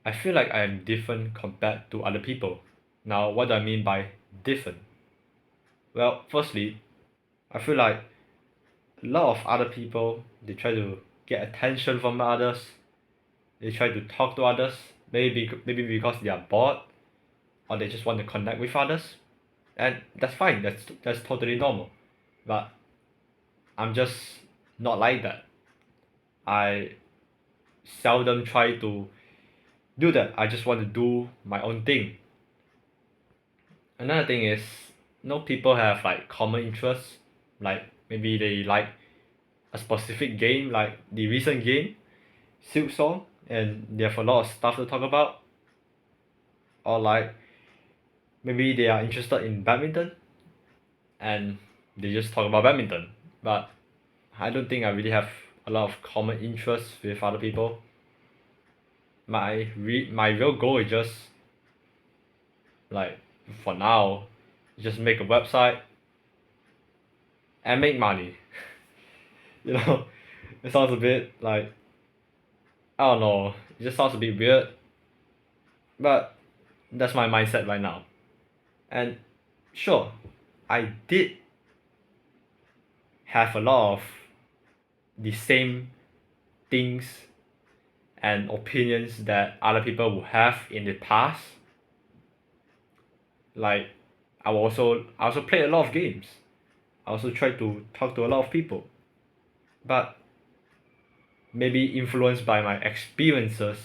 I feel like I am different compared to other people. Now, what do I mean by different? Well, firstly, I feel like a lot of other people they try to get attention from others. They try to talk to others. Maybe because they are bored or they just want to connect with others, and that's fine. That's totally normal. But I'm just not like that. I seldom try to do that. I just want to do my own thing. Another thing is, no people have like common interests. Like maybe they like a specific game, like the recent game, Silk Song, and they have a lot of stuff to talk about. Or like maybe they are interested in badminton, and they just talk about badminton. But I don't think I really have a lot of common interests with other people. My real goal is just like for now, just make a website and make money. You know, it sounds a bit like I don't know. It just sounds a bit weird, but that's my mindset right now. And sure, I did have a lot of the same things and opinions that other people would have in the past. Like I also played a lot of games. I also tried to talk to a lot of people. But maybe influenced by my experiences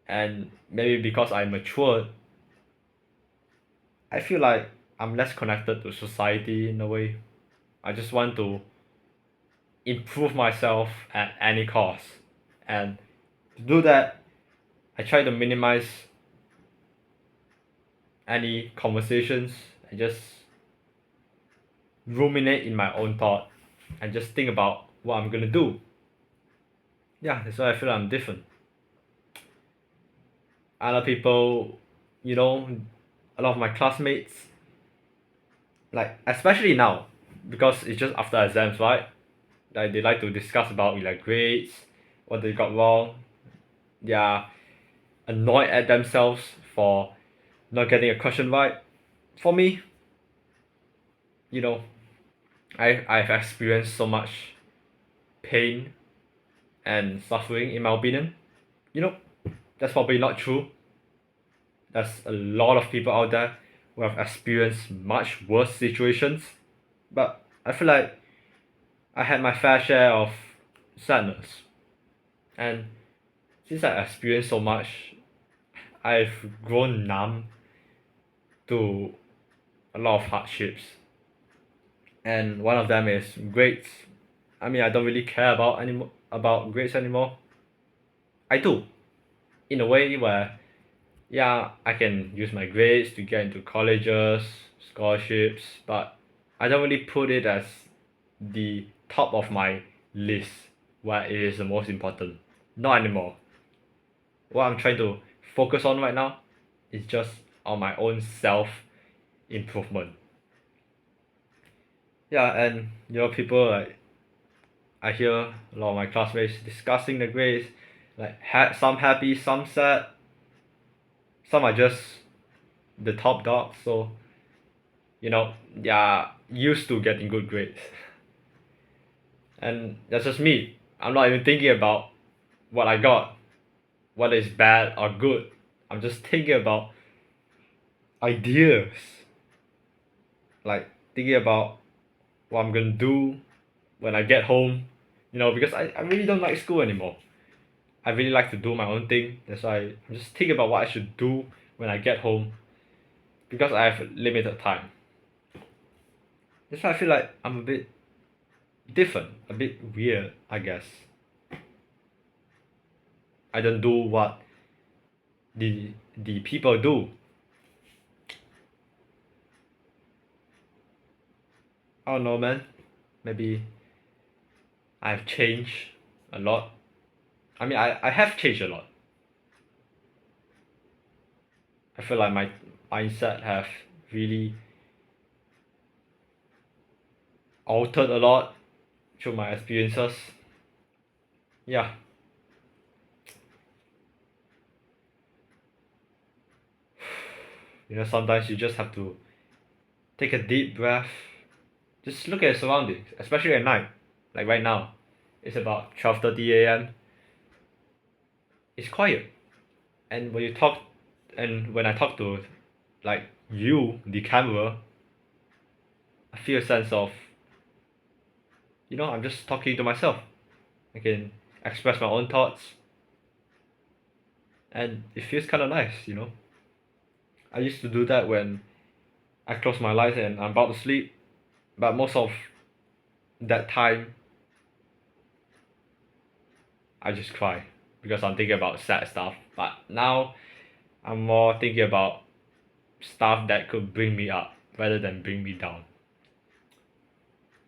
and maybe because I matured, I feel like I'm less connected to society in a way. I just want to improve myself at any cost. And to do that, I try to minimize any conversations. I just ruminate in my own thought and just think about what I'm gonna do. Yeah, that's why I feel I'm different. Other people, you know, a lot of my classmates, like especially now, because it's just after exams, right? Like they like to discuss about like grades, what they got wrong. They are annoyed at themselves for not getting a question right. For me, you know, I've experienced so much pain and suffering in my opinion. You know, that's probably not true. There's a lot of people out there who have experienced much worse situations. But I feel like I had my fair share of sadness. And since I experienced so much, I've grown numb to a lot of hardships. And one of them is grades. I mean, I don't really care about grades anymore. I do, in a way where yeah, I can use my grades to get into colleges, scholarships, but I don't really put it as the top of my list where it is the most important. Not anymore. What I'm trying to focus on right now is just on my own self improvement. Yeah, and people like I hear a lot of my classmates discussing the grades, like some happy, some sad, some are just the top dogs. So they are used to getting good grades, and that's just me. I'm not even thinking about what I got, whether it's bad or good. I'm just thinking about ideas, like thinking about what I'm gonna do when I get home. Because I really don't like school anymore. I really like to do my own thing. That's why I'm just thinking about what I should do when I get home because I have limited time. That's why I feel like I'm a bit different, a bit weird, I guess. I don't do what the people do. I don't know, man. Maybe I've changed a lot. I mean, I have changed a lot. I feel like my mindset have really altered a lot through my experiences. Yeah, You know, sometimes you just have to take a deep breath. Just look at your surroundings, especially at night. Like right now, it's about 12:30 a.m. It's quiet, and when I talk to, like you, the camera, I feel a sense of, I'm just talking to myself. I can express my own thoughts, and it feels kind of nice. I used to do that when I close my eyes and I'm about to sleep, but most of that time I just cry because I'm thinking about sad stuff. But now I'm more thinking about stuff that could bring me up rather than bring me down.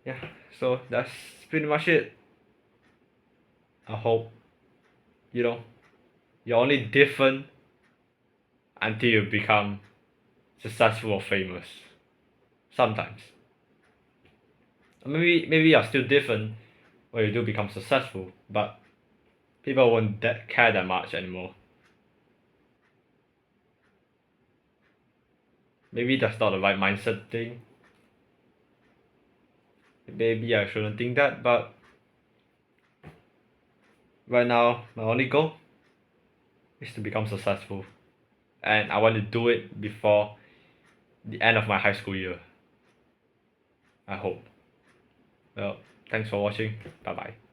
Yeah, so that's pretty much it. I hope, you know, you're only different until you become successful or famous. Sometimes. Maybe you're still different when you do become successful, but people won't care that much anymore. Maybe that's not the right mindset thing. Maybe I shouldn't think that, but right now my only goal is to become successful. And I want to do it before the end of my high school year. I hope. Well, thanks for watching. Bye bye.